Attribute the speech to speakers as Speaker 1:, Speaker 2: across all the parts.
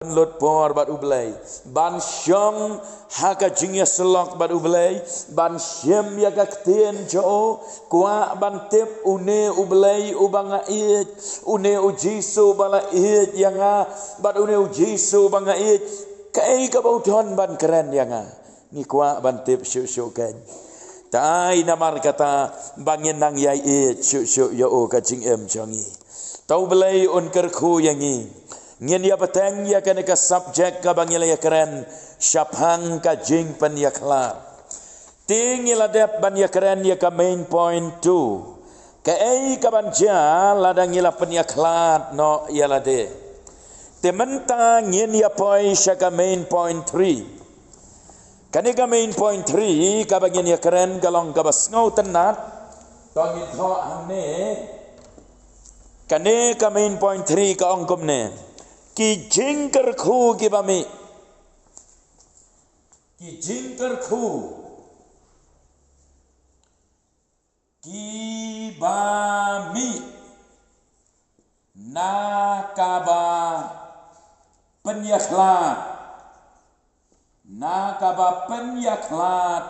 Speaker 1: lot por bat ublay ban syong haka jingya selok bat ublay ban syem ya kaktien jo kwa ban tip une ublay ubanga it une ujisu bala it yanga bat une ujisu banga it kai ka bauton ban keren yanga ni kwa ban tip syuk kan tai namar kata bangin nang yai it syuk yo ka jing em chongi tau belai on kerku yangi ngin ya petang ya kan ka subjek ka bangila ya keren syapang ka jing pen ya klar tingi ladap ban ya keren ya ka main point 2 ka ai ka banja ladang ila pen ya klar no ya lade tementa ngin ya point ka main point 3 kanika main point 3 ka bangin ya keren galong ka basngau tenat tongin tho amne kane ka main point 3 ka ongkom ne ki jingker khu ki bami ki jingker khu ki bami nakaba penyaklat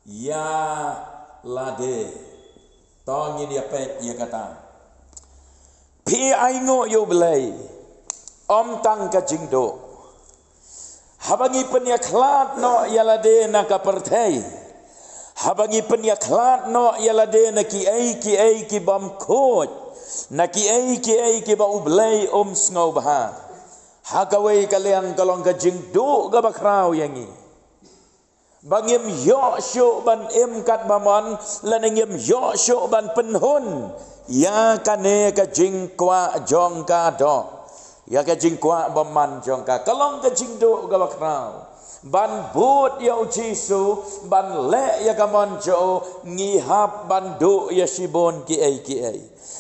Speaker 1: ya lade tongin ya pet ya kata pi aingo yo belai om tang ka jingdo habangi penyaklat no ya lade na ka perthai habangi penyaklat no ya lade na ki ai ki bam khot na ki ai ki ba ublai om sngo bah hakawai kalian kalong ka jingdo ga bakrau yangi bangim yo syo ban em kat bamon lanengim yo syo ban penhun ya kane ka jing kwa jong ka do ya ka jing kwa baman jong ka kalong ka jingdo ga bakrau ban but ya ujisu ban le ya kamon jo ngihap ban do ya sibon ki ai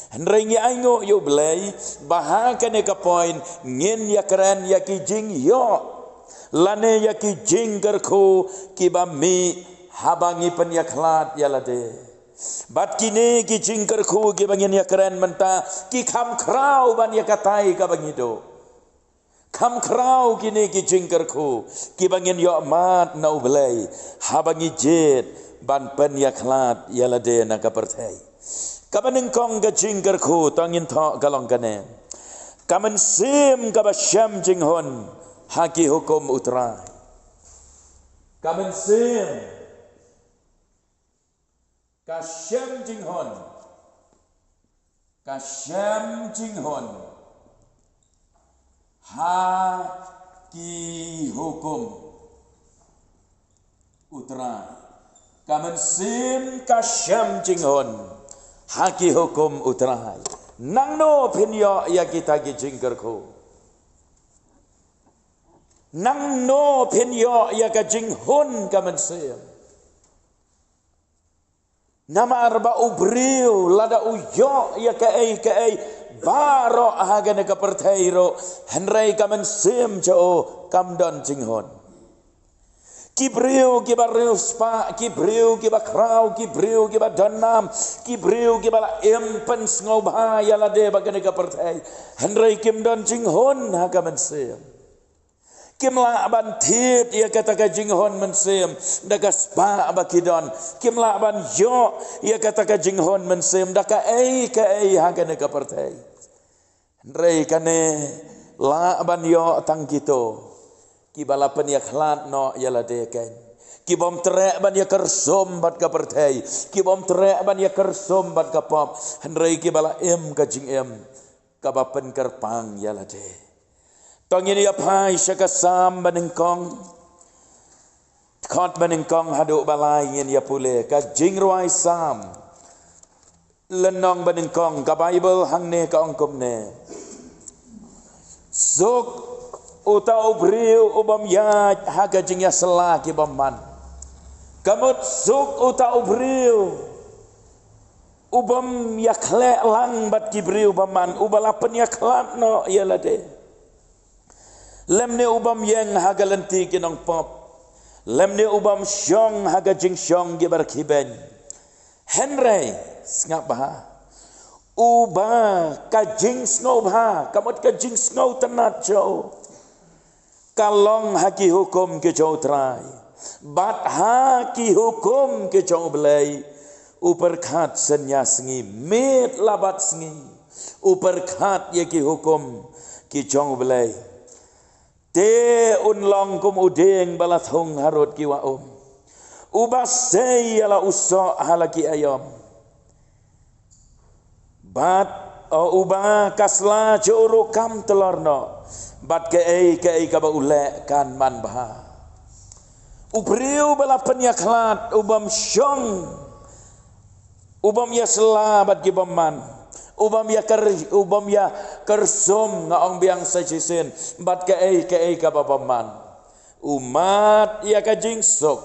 Speaker 1: Henry aingo yo belai bahakan ka point ngin ya keren ya ki jing yo lane ya ki jing kerku ki bami habangi penyaklat ya lade bat kini ki jing kerku ki bangin ya keren menta ki kham krau ban ya katai ka bangido kham krau kini ki jing kerku ki bangin yo mat na belai habangi jet ban penyaklat ya lade na ka perthai kabaning kong ga jingker khu tangin tho galong kane kamen sim ka ba syam jing hon haki hukum utrai kamen sim ka syam jing hon haki hukum utrai kamen sim ka syam jing hon haki hukum utrai nang no pinyo ya kita gi jingker ko nang no pinyo ya ka jing hun ka mensem nama arba ubriu lada uyo ya ka ai baro hagane ka perthairo henrai ka mensem jo kamdon jing hun kibriu ki ba reuspa kibriu ki ba krau kibriu ki ba danam kibriu ki ba empen ngau bha ya la de bagane ka perthai henrai kim don jing hon ha ka mensem kim la ban thit ya kata ka jing hon mensem daga spa ba kidon kim la ban yo ya kata ka jing hon mensem daga ai ha ka ne ka perthai henrai kane la ban yo tang kito ki bala penyaklat no yala deken ki bom trek ban ya kersom bat ka perthai ki bom trek ban ya kersom bat ka pop henrai ki bala em ka jing em ka ba pen kerpang yala de tongin ya phai syaka sam banengkong khot banengkong hadu balai ngin ya pule ka jing ruai sam lenong banengkong ka bible hang ne ka ongkom ne zok utau briu ubam ya haga jing ya selah ki baman kamut suk utau briu ubam ya khle lang bat ki briu baman ubala penyaklat no ya lade lemne ubam yang haga lenti kinong pop lemne ubam syong haga jing syong gi bar kiben henry ngap bah uba kajing snow bah kamut kajing snow tenat jo kalong haki hukum ke jauh terai, bat haki hukum ke jauh belai, uperkat senya sengi, met labat sengi, uperkat yaki hukum ke jauh belai, te unlong kum udeng balat hong harut kiwa ubas saya usok halaki ayam, bat ubah kasla juru kam telorno, bat ke kaba ulek kan man bah, ubriu bala penyaklat ubam syong, ubam ya selabat gibam man, ubam ya kersum ngaong biang sajisen, bat ke kaba paman, umat ya kajing sok,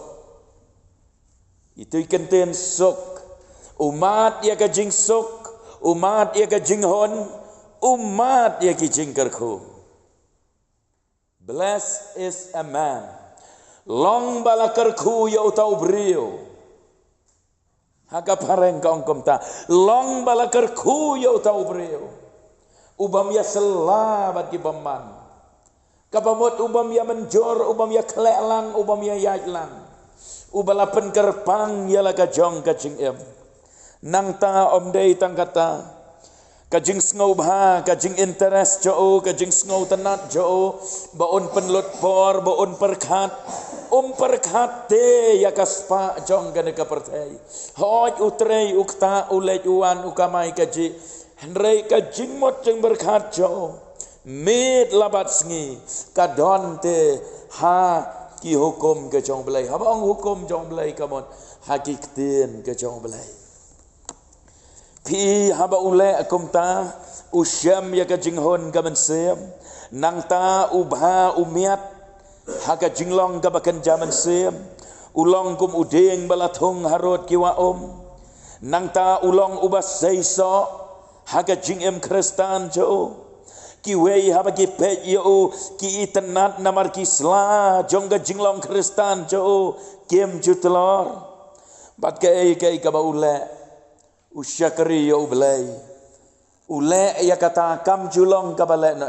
Speaker 1: itu ikan sok, umat ya kajing sok. Umat ia ke jinghon, umat ia ke jingkerku. Blessed is a man, long balakerku ya utau brio. Haka pareng kaong komta, long balakerku ya utau brio. Ubam ya selabat di beman. Kapamut ubam ya menjor, ubam ya keleklang, ubam ya yajlang. Ubalapen kerpang ya laka jong kacing em. Nang ta om day tang kata kajing sngau bha kajing interest jo kajing sngau tenat jo baon penlut por baon perkhat perkhat te ya kaspa jong gane ka pertai hoj utrei ukta ulej uan ukamai kaji henrei kajing mot jeng berkhat jo mit labat sngi kadon te ha ki hukum ke jong belai habang hukum jong belai kamon hakiktin ke jong belai pi haba ule akumta usyam ya ka jinghon ka mensem nang ta ubha umiat ha ka jinglong ka bakan jaman sem ulong kum udeng balathong harot kiwa nang ta ulong ubas saiso ha ka jingem kristan jo ki wei haba ki pet yo ki itenat namar ki sla jong ka jinglong kristan jo kem jutlor bat kai ka ba ule usyakri ya ublay ule ya kata kam julong kabalek no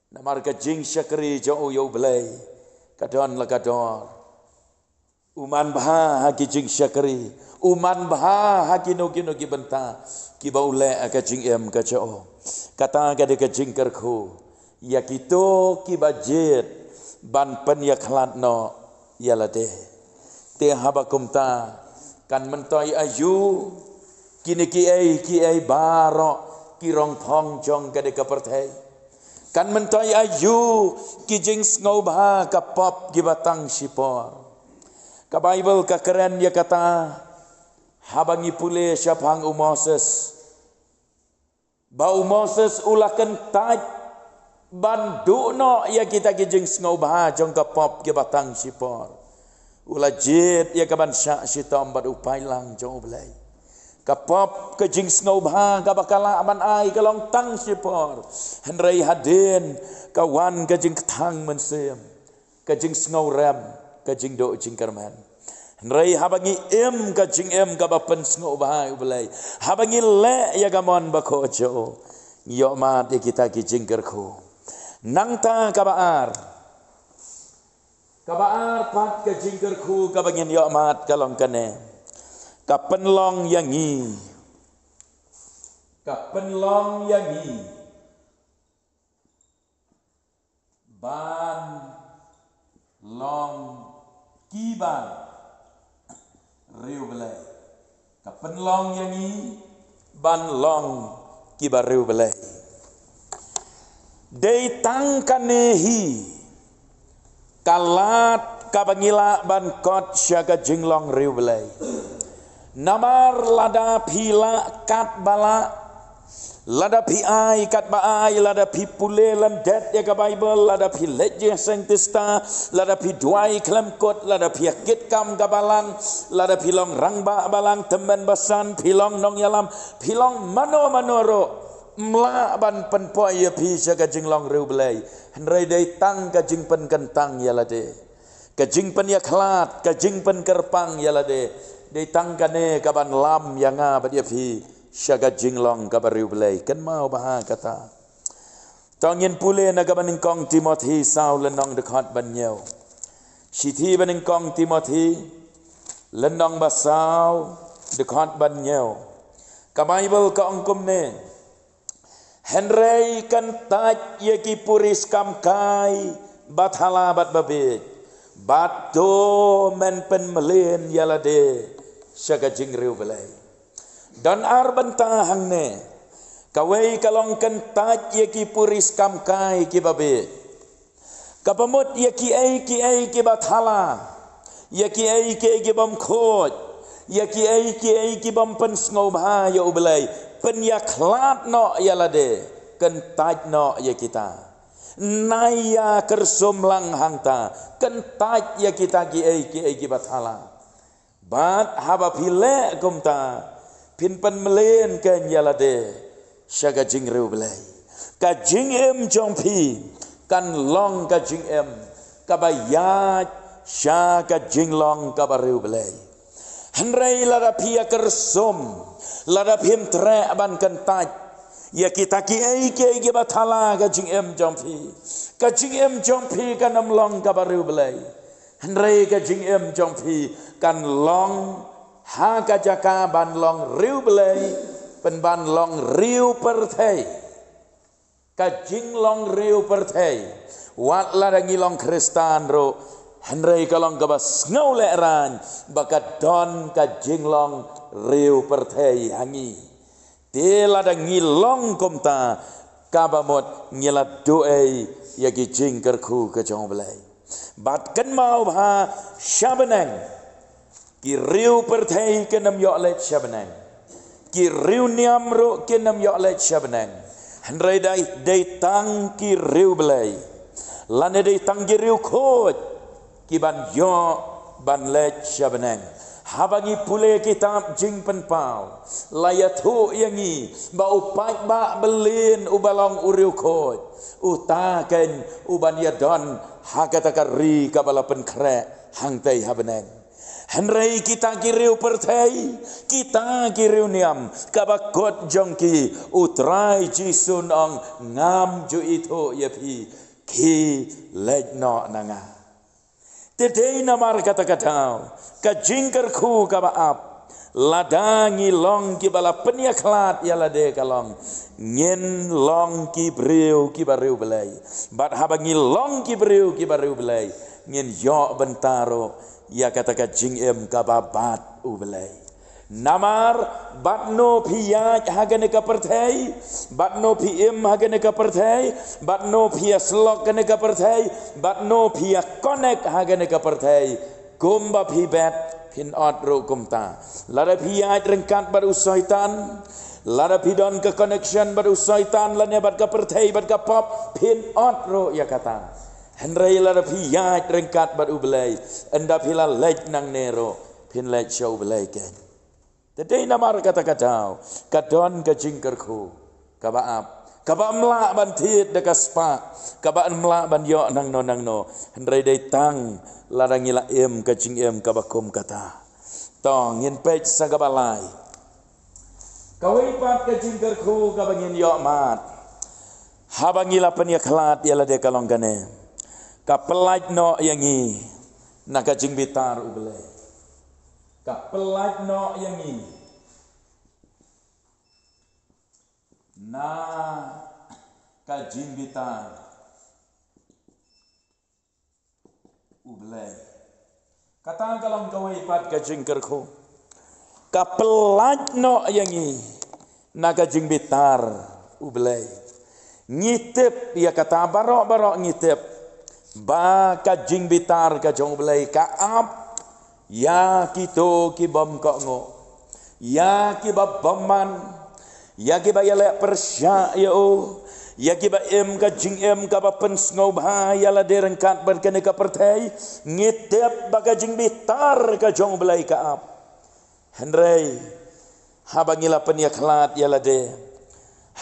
Speaker 1: namar ka jing syakri jo ya ublay kadon la kador uman bah haki jing syakri uman bah haki no ki benta ki ba ule ka jing em ka jo kata ka de ka jing kerku ya kito ki bajet ban pen ya khlat no ya la te habakum ta kan mentoi ayu kini ki ai barok ki rong thong jong ka de ka perthai kan mentai ayu ki jing ngau bha ka pop ki batang sipor ka bible ka keren ya kata habangi pule syapang Moses bau Moses ulakan taj bandu no ya kita ki jing ngau bha jong ka pop ki batang sipor ulajit ya ka ban syak sitom bad upai lang jong belai kapop ke jing ngau bha ka bakala aman ai kalong tang sipor henrei hadin kawan ke jing thang mensem ke jing ngau ram ke jing do jing karman henrei habangi em ke jing em ka bapen ngau bha ulai habangi le ya gamon bako jo yo mat kita ki jing kerku nang ta ka baar pat ke jing kerku ka bangin yo mat kalong kane kapenlong yangi ban long kiban riu belai kapenlong yangi ban long kiban riu belai dei tangkanehi kalat kabangila ban kot syaga jinglong riu belai namar lada pila kat bala lada pi ai kat ba ai lada pi pule landet ya ka bible lada pi leje sentista lada pi duai klem kot lada pi akit kam gabalang lada pi long rangba balang temban basan pilong nong yalam pilong mano manoro mla ban pen poi ya pi jaga jinglong reu belai henrei dei tang ka jing pen kentang ya lade ka jing pen ya klat ka jing pen kerpang ya lade dei tangkane kaban lam yanga badia phi syaga jinglong kabariu belai kan mau bah kata tong yin pule na ga baning kong Timothy sau lenong dekat banyau Sithi baning kong Timothy lenong basau dekat banyau ka Bible ka angkum ne Henry kan taj ye ki puris kam kai bathala bat babit bat do men pen melin yalade syaga jing riu belai dan ar banta hang ne kawai kalong kan taj ye ki puris kam kai ki babit kapamut ye ki ai ki bathala ye ki ai ki bam khot ye ki ai ki bam pen sngo bha yo belai pen ya khlat no yalade kan taj no ye kita naya kersum lang hangta kan taj ye kita ki ai ki bathala bat haba phile kumta pin pen melen kan yalade syaga jing reu belai ka jing em jong phi kan long ka jing em ka bayat sya ka jing long ka bareu belai henrei lara pia kersum lara phim tre ban kan taj ya kita ki ai bathala ka jing em jong phi kan am long ka bareu belai henrei ka jing em jong phi kan long ha ka jaka ban long riu belai pen ban long riu per thei ka jing long riu per thei wat la dangi long kristan ro henrei ka long ka bas ngau le ran bakat don ka jing long riu per thei hangi te la dangi long komta ka bamot ngilat doei ya ki jing kerku ka jong belai bat kan mau bha shabanang ki riu per thei ke nam yo le shabanang ki riu niam ro ke nam yo le shabanang henrei dai tang ki riu belai lane dai tang ki riu khot ki ban yo ban le shabanang habangi pule kitab jing pen pau layathu yangi ba upai ba belin ubalong uriu khot utaken uban yadon hakatakari kabala pen kre hangtai habanang henrei kita kiriu perthei kita kiriu niam kabakot jongki utrai jisun ong ngam ju itu yapi ki lejno nanga tedei namar kata-kata ka jingker khu kabaap ladangi long ki bala penyaklat yalade kalong ngen long ki breu ki bareu belai bat habangi long ki breu ki bareu belai ngen yo bentaro ya katakan jing em kababat ubelai namar batno piyaj hagane ka perthai batno piem hagane ka perthai batno pia slok hagane ka perthai batno pia connect hagane ka perthai gomba pi bet pin ot ro kumta lada piyaj rengkat baru syaitan lada pidon ke connection baru syaitan lane bat ka perthai bat ka pop pin ot ro ya kata henrei lara piyaj rengkat bat ubelai enda pila lej nang nero pin lej show belai ken tedei namar kata-kata kadon ka jingkerku kabaap kaba mla ban thit de kaspa kaba mla ban yo nang no henrei dei tang lara ngila em ka jing em kabakum kata tong yin pej sagabalai kawai pat ka jingkerku kabangin yo mat habangila penyaklat yala de kalong kane kapelaj no yangi naga jing bitar ubelai kapelaj no yangi na ka jing bitar ubelai kata kalong kawai pat ka jing kerko kapelaj no yangi naga jing bitar ubelai ngitip ya kata barok ngitip ba ka jing bitar ka jong belai ka ap ya kito ki bom ko ngo ya ki ba baman ya ki ba yale persya ya o ya ki ba em ka jing em ka ba pen sngo bha ya la derengkat berkene ka perthai ngitep ba ka jing bitar ka jong belai ka ap henrei habangila penyaklat ya la de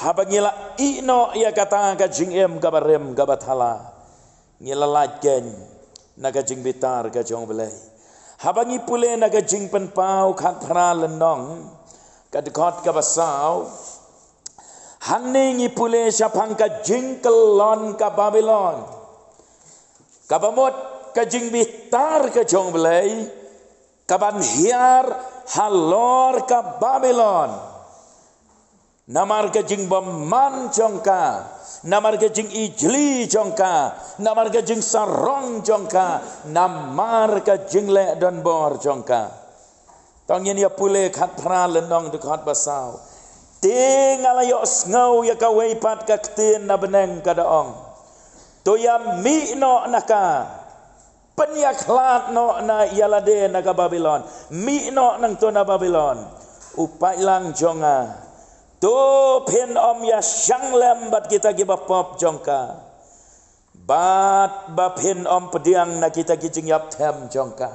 Speaker 1: habangila ino ya kata ka jing em ka barem ka bathala ngilalat ken naga jing bitar ka jong belai habangi pule naga jing penpau khat thra lenong ka dekot ka basau hang ni pule syapang ka jingkelon ka Babylon kabamot ka jing bitar ka jong belai kaban hiar halor ka Babylon namar ka jing baman jongka namar ka jing ijli jongka namar ka jing sarong jongka namar ka jing le don bor jongka tong yen ya pule khat phra lenong de khat basau tinggal yo ngau ya ka weipat ka ktin na beneng ka daong to ya mi no naka penyakhlat no na yalade na ka Babylon mi no nang to na Babylon upai lang jonga to phen om ya sang lem bat kita gi bapop jongka bat ba phen om pediang na kita gi jing yap them jongka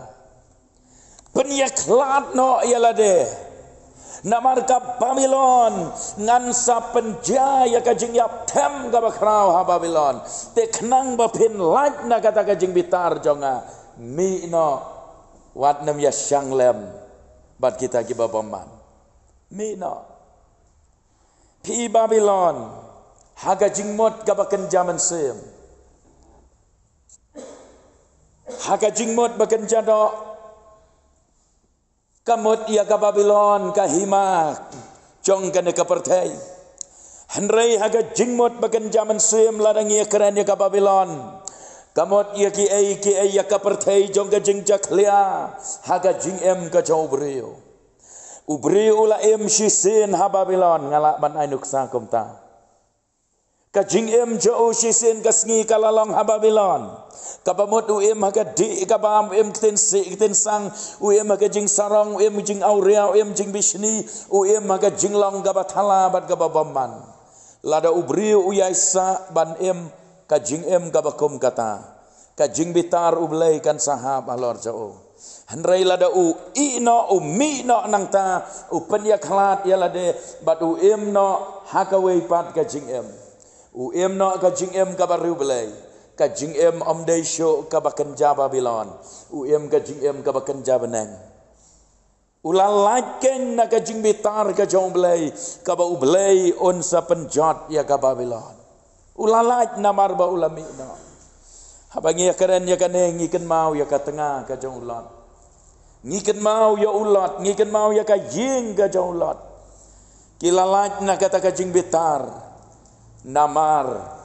Speaker 1: penyakhlat no yalade namar ka Babylon ngan sa penjaya ka jing yap them ka bakrau ha Babylon te khnang ba phin laj na kata ka jing bitar jonga mi no wat nam ya sang lem bat kita ki babaman mi no pi Babylon haga jing mot ka baken jaman sem haga jing mot baken jado kamut ia ka Babylon ka hima jong ka ne ka pertai hanrei haga jingmot bagan jaman sem ladang ia keren ia ka Babylon kamut ia ki ai ya ka pertai jong ka jing jaklia haga jing em ka jong ubriu la em shisin ha Babylon ngala ban ainuk sa komta ka jing em jo shisin ka sngi ka lalong ha Babylon kabamot uem haga di kabam em kten sang uem haga jing sarong uem jing aurea uem jing bishni uem haga jing long gabathala bat gababaman lada ubriu uyaisa ban em ka jing em gabakum kata ka jing bitar ublai kan sahab alor jao hanrei lada u ino u mi no nang ta u penyakhlat yalade bat uem no hakawei pat ka jing em uem no ka jing em gabaru blai ka jing em om dei sho ka baken ja Babylon uem ka jing em ka baken ja beneng ulalaken na ka jing bitar ka jong blai ka ba ublai on sa penjot ya ka Babylon ulalaj namar ba ulami no habangi ya keren ya kane ngiken mau ya ka tengah ka jong ulat ngiken mau ya ulat ngiken mau ya ka jing ka jong ulat kilalaj na kata ka jing bitar namar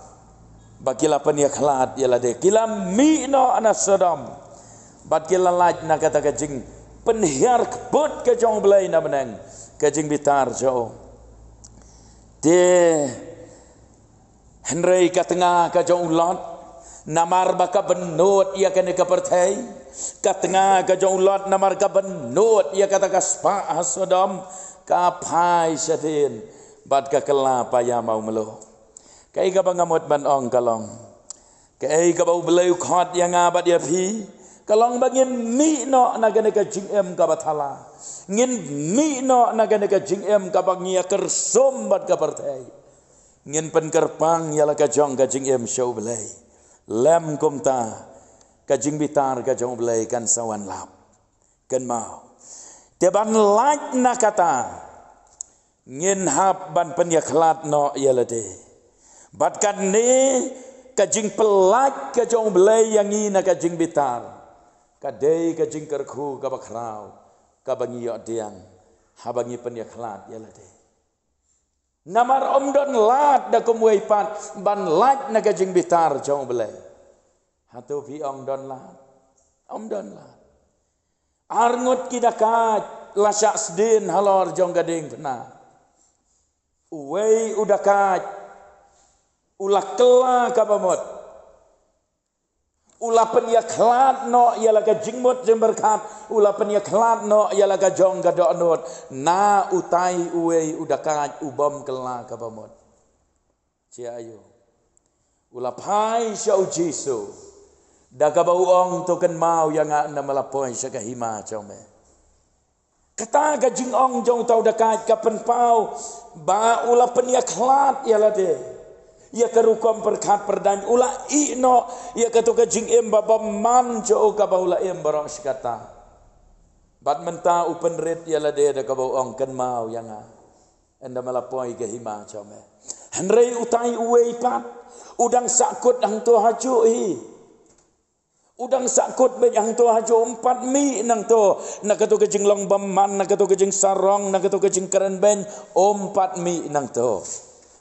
Speaker 1: bakila penyakhlat ialah de kila mi no ana Sodom bat kila laj na kata ka jing penhiar kebut ka jong belai na benang ka jing bitar jo de henrei ka tengah ka jong lot namar baka benut ia kene ka pertai ka tengah ka jong lot namar ka benut ia kata ka spa Sodom ka pai sadin bat ka kela paya mau melo kai ka bangamot ban ong kalong kai ka bau beleu khot yang abat ya phi kalong bangin mi no nagane ka jing em ka bathala ngin mi no nagane ka jing em ka bangia kersom bat ka partai ngin pen kerpang yala ka jong ka jing em show belai lem komta ka jing bitar ka jong belai kan sawan lap kan mau te ban laj na kata ngin hap ban penyakhlat no yala de bat kan ne ka jing pelaj ka jong belai yang ina ka jing bitar ka dei ka jing kerkhu ka bakrau ka bangi yo diang habangi penyakhlat yala de namar omdon lat da kumwei pat ban laj na ka jing bitar jong belai hatu pi omdon lat arngot kidaka lasak sedin halor jong gading pena uwei udakat ulah kela ka pamot ulah penyakhlat no ialah ka jingmut jemberkat ulah penyakhlat no ialah ka jong ka donot na utai uwei udakat ubom kela ka pamot cia ayo ulah pai syau jisu da ka bau ong to kan mau yang na malapoi sa ka hima chome kata ka jing ong jong tau dakat ka penpau ba ulah penyakhlat ialah de ia kerukom perkat perdan ula ino ia katoka jing em baba man jo ka baula em baros kata bat menta open red ia la de ka bau ong kan mau yang anda malapoi ke hima chome hanrei utai uwei pat udang sakut hang to haju hi udang sakut be hang to haju 4 mi nang to nak to ke jinglong baman nak to ke jing sarong nak to ke jing keren ben 4 mi nang to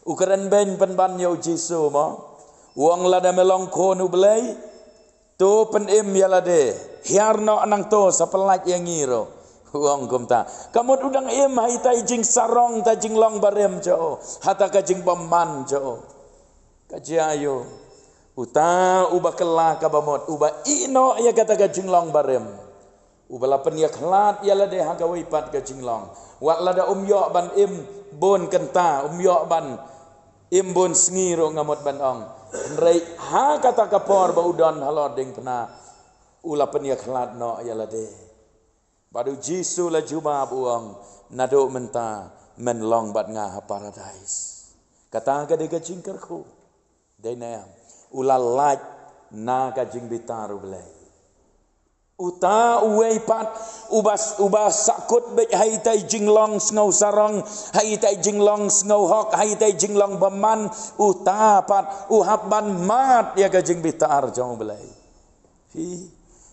Speaker 1: ukeren ben ban yo jisu mo wong lada melong konu belai tu penim yalade hiarno nang to sapelaj yang ngiro wong kumta kamut udang im hai tai jing sarong ta jing long barem jo hata ka jing baman jo kajayo uta uba kela ka bamot uba ino ya kata ka jing long barem ubala pen ya khlat yalade ha ka wipat ka jing long wa lada yo ban im bon kenta yo ban im bon sngi ro ngamot ban ong rei ha kata ka por ba udon halod ding pena ula pen ya khlat no yalade Badu Jisu la juma buang nado menta menlong bat ngah paradise. Kata ka de ka jingkerku. Dai na ula laj na ka jing bitaru belai. Uta uwei pat ubas sakut be hai tai jinglong snau sarong hai tai jinglong snau hok hai tai jinglong baman uta pat uhap ban mat ya ka jing bitar jong belai.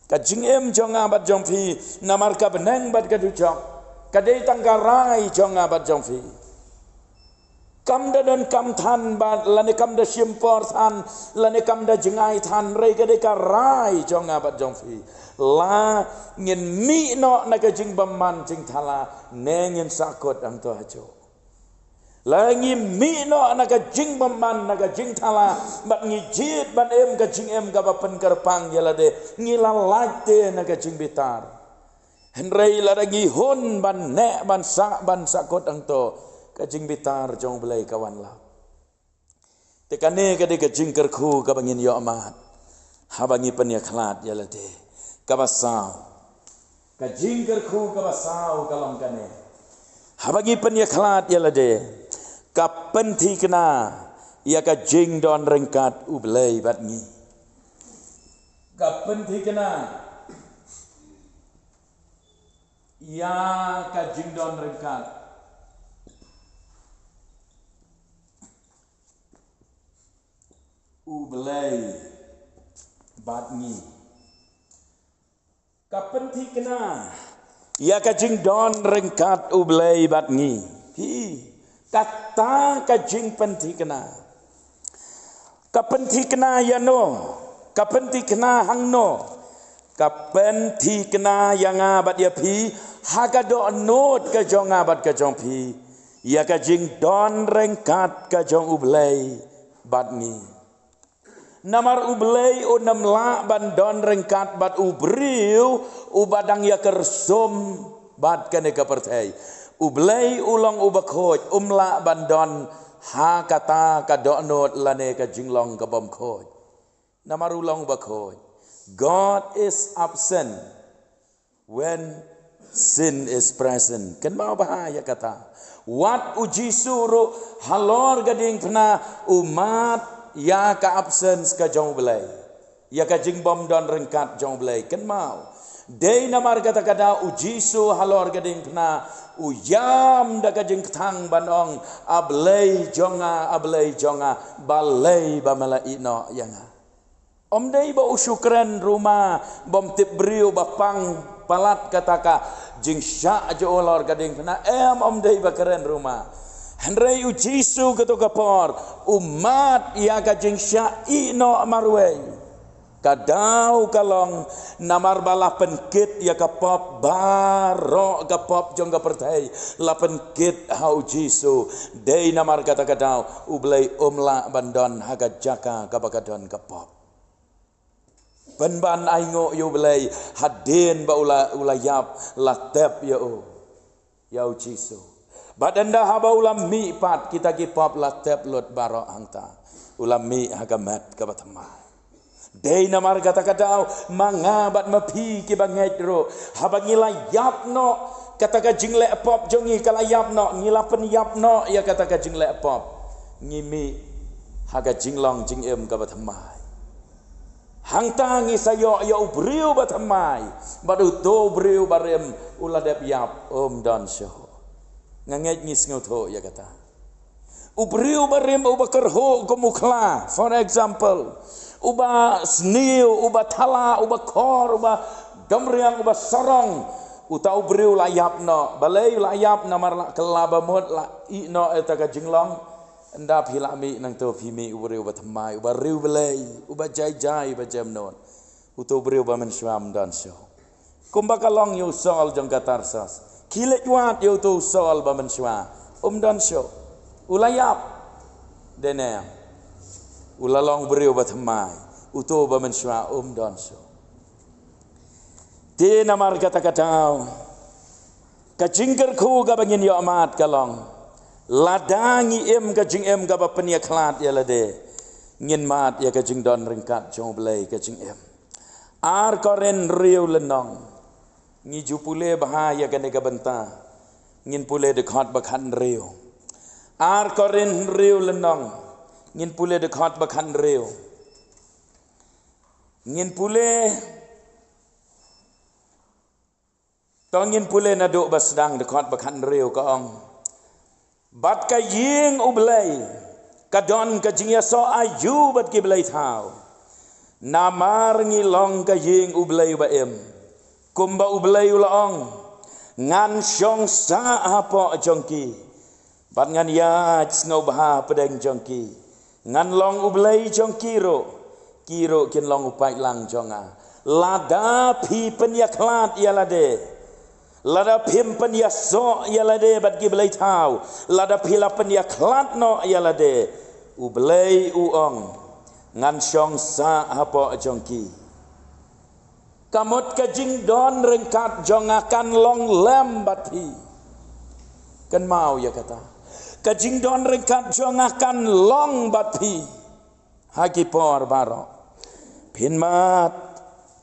Speaker 1: Kajing em jong abat jong fi namar ka beneng bat ka dujok kadai tanggarai jong abat jong fi kam da dan kam than bat lane kam da simpor than lane kam da jengai than rei kadai ka rai jong abat jong fi la ngin mi no na ka jing baman jing thala ne ngin sakot ang to hajo Langi mino anaka jing baman naka jing thala bat ngijit ban em ka jing em ka bapen kerpang yalade ngilalate naka jing bitar henrei laragi hon ban ne ban sakot angto ka jing bitar jong belai kawan la tekane ka de ka jing kerku ka bangin yo amat habangi penya khlat yalade ka basau ka jing kerku ka basau kalam kane habagi penya khlat yalade kapan thi kena ia ka jing don rengkat ublei bat ngi kapan thi kena ia ka jing don rengkat ublei bat ngi kapan thi kena ia ka jing don rengkat ublei bat ngi hi kata kajing penti kena kapenti kena ya no kapenti kena hang no kapenti kena yang abat ya pi haga do not ka jong abat ka jong pi ya kajing don rengkat ka jong ublei bat ni namar ublei o namla ban don rengkat bat ubriu ubadang ya kersum bat kane ka pertai ublei ulong ubakoj umla bandon ha kata ka donot lane ka jinglong ka bom khoj namar ulong ubakoj God is absent when sin is present kan mau bahaya kata wat uji suru halor gading pena umat ya ka absence ka jong belai ya ka jing bom don rengkat jong belai kan mau dei namar kata kada uji su halor gading pena uyam da kajing tang banong ablei jonga balei bamala ino yanga om dei ba usyukran rumah bom tip briu bapang palat kataka jing sya jo lor gading na om dei ba keren rumah henrei ujisu keto kapor umat ya kajing sya ino marwei kadau kalong namar balah penkit ya kapop baro kapop jong kapertai la penkit hau jisu dei namar kata kadau ublei umla bandon haga jaka kabakadon kapop penban aingo yo belai hadin ba ula yap latep yo ya jisu badanda haba ulam mi pat kita kipop latep lot baro hangta ulam mi haga mat kabatama dei namar kata-kata mangabat mapi ki bangedro habangila yapno kata ka jingle pop jongi kala yapno ngilapen yapno ya kata ka jingle pop ngimi haga jinglong jingem ka bathamai hangtangi sayo ya ubriu bathamai badu to ubriu barem uladep yap don sho nganget ngis ngotho ya kata ubriu barim uba kerho kumukla for example uba sniu uba thala uba kor uba damriang uba sarong utau ubriu layap no balai layap na marla kelaba mod la i no eta ka jinglong anda philami nang to phimi ubriu uba thamai uba riu balai uba jai jai ba jam non utu ubriu ba men swam dan so kumba kalong yu sol jong katarsas kilet wat yu tu sol ba men swa dan so ulayap dene ulalong beriu batmai uto ba menswa dan so te namar kata-katau kajingker khu ga bangin yo amat kalong ladangi kajing ga ba penia klat ya lade ngin mat ya kajing don ringkat jong blai kajing ar koren riu lenong ngi jupule bahaya kan ga benta ngin pule de khat ba khan riu ar korin riu lenong ngin pule dekat bakhan riu ngin pule tongin pule naduk basdang dekat bakhan riu ka ong bat ka ying ublai kadon ka jingya so ayu bat ki blai thau namar ngilong ka ying ublai ba kumba ublai ulaong ngan syong sa apa jongki bat ngan ya ngau bah pedeng jongki ngan long ublai jongki kiro kin long upai lang jonga lada phi penyaklat ya lade lada phim penyaso ya lade bat ki blai thau lada phila penyaklat no ya lade ublai uong ngan syong sa apa jongki kamot kajing don rengkat jongakan long lem bat hi kan mau ya kata kajing don rengkat jongakan long batpi haki por baro pinmat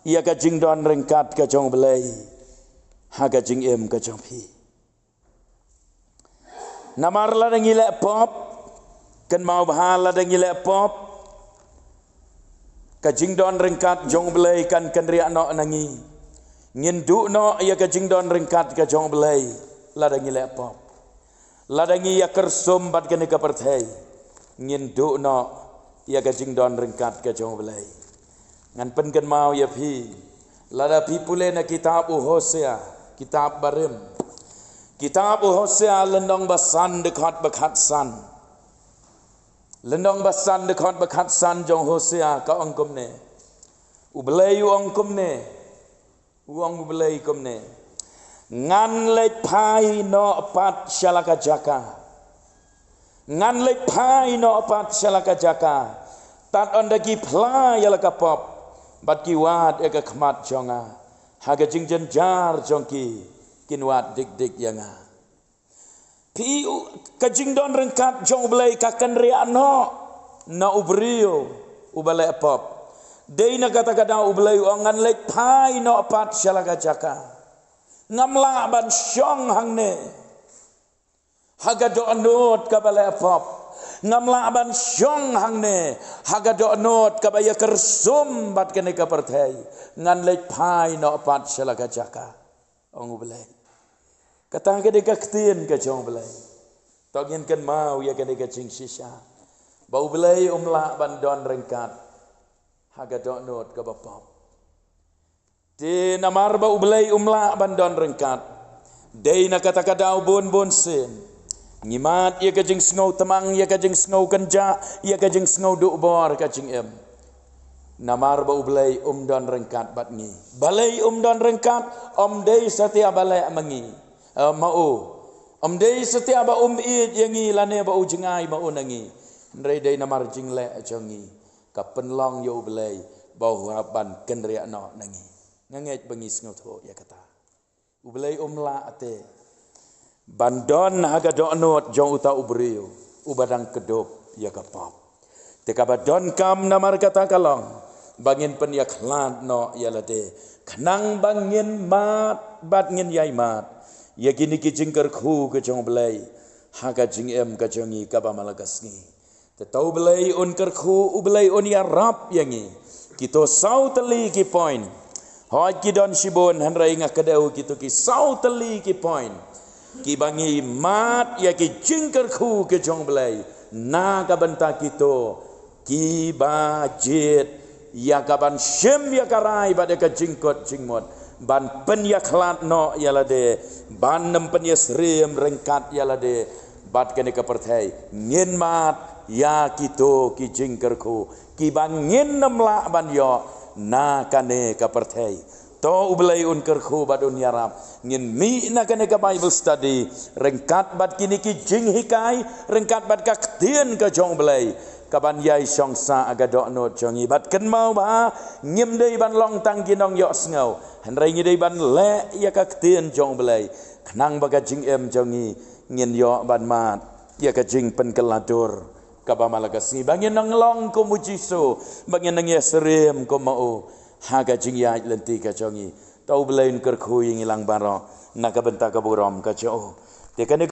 Speaker 1: ia kajing don rengkat kajong belai ha kajing kajong pi namar la ngile pop kan mau bahala ngile pop kajing don rengkat jong belai kan ria no nangi ngindu no ia kajing don rengkat kajong belai la ngile pop ladangi ya kersum bat kene ka perthai ngin du no ya kajing don ringkat ka jong belai ngan pen kan mau ya phi lada phi pule na kitab Hosea kitab barim kitab Hosea lendong basan dekat bekat san lendong basan dekat bekat san jong Hosea ka ongkom ne ublai ongkom ne uang ublai kom ne ngan lek pai no pat shalaka jaka ngan lek pai no pat shalaka jaka tat ondaki pla yalaka pop bat ki wat eka khmat jonga haga jingjen jar jongki kinwat dik dik yanga pi kajing don rengkat jong blai kakan ria no ubrio ubale pop deina kata-kata ublai ngan lek pai no pat shalaka jaka ngamla ban syong hangne haga do anot kabala pop ngamla ban syong hangne haga do anot kabaya kersum bat kene ka perthai ngan lek pai no pat selaka jaka ong belai kata ke de kaktin ke jong belai togin kan mau ya ke de jing sisa bau belai umla ban don rengkat haga do anot ka pop di namar ba ublai umla bandon rengkat dei na kata-kata bon sen ngimat ia kajing sngau temang ia kajing sngau kenja ia kajing sngau du bor kajing namar ba ublai don rengkat bat ngi balai don rengkat dei setia balai mangi mau dei setia ba id yangi lane ba ujengai ba unangi ndrei dei namar jingle ajongi kapenlong yo ublai bau haban kenria no nangi nganget bengis ngotho ya kata ublai umla ate bandon haga donot jong uta ubriu ubadang kedop ya kapap te kabadon kam namar kata kalong bangin pen ya khlat no ya lade khnang bangin mat bat ngin yai mat ya gini ki jingker khu ke jong blai haga jing ka jongi ka ba malagasngi te tau blai un ker khu ublai un ya rap yangi kito sauteli ki point hoi ki don shibon hanrai nga kadau kitu ki sauteli ki point ki bangi mat ya ki jingker khu ke jong belai na ka benta kito ki ba jet ya ka ban shem ya karai ba de ka jingkot jingmot ban pen ya khlat no ya la de ban nem pen ya srem rengkat ya la de bat kene ka perthai ngin mat ya kito ki jingker khu ki ban ngin nem la ban yo na kane ka perthai to ublai un kerkhu badun yarap ngin mi na kane ka Bible study rengkat bat kini ki jing hikai rengkat bat ka tien ka jong belai kaban yai song sa aga dok no jongi bat ken mau ba ngim dei ban long tang kinong yo sngo han rai ngi dei ban le ya ka tien jong belai knang ba ka jing em jongi ngin yo ban mat ya ka jing pen kelatur kaba malagasi bangin nang long ko mujiso bangin nang yesrem ko mau haga jing ya lenti ka jongi tau belain kerkhu yang ilang baro nak benta ka buram ka jo de kan